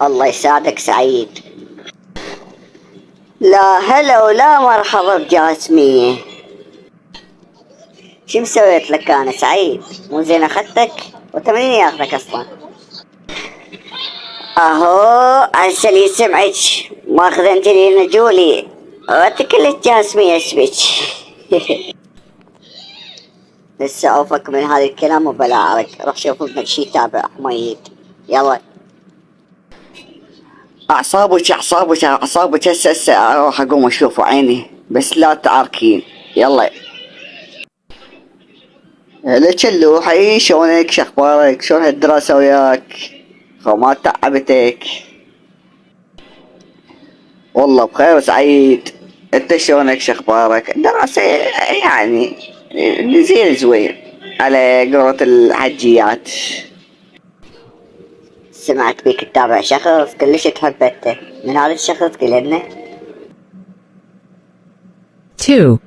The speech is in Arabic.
الله يساعدك سعيد. لا هلا ولا مرحبا بجاسمية. شو مسويت لك انا سعيد؟ مو زين اخذتك؟ وتمرين ياخذك اصلا. اهو هسه اللي سمعك ماخذ انت لي نجولي وتكلت جاسمية اسمك. لسه اوفك من هذا الكلام وبلاعرك. روح شوف ابنك شي يتابع حميد. يلا. اعصابك هسه اروح اقوم اشوف عيني بس لا تعاركين. يلا. ليش اللوحي شلونك شخبارك شلون هالدراسة وياك؟ ما تعبتك؟ والله بخير سعيد. انت شلونك شخبارك؟ الدراسة يعني زين زوين على قولة الحجيات. سمعت بيك تتابع شخص كلش تحبته. من هذا الشخص قلنا. 2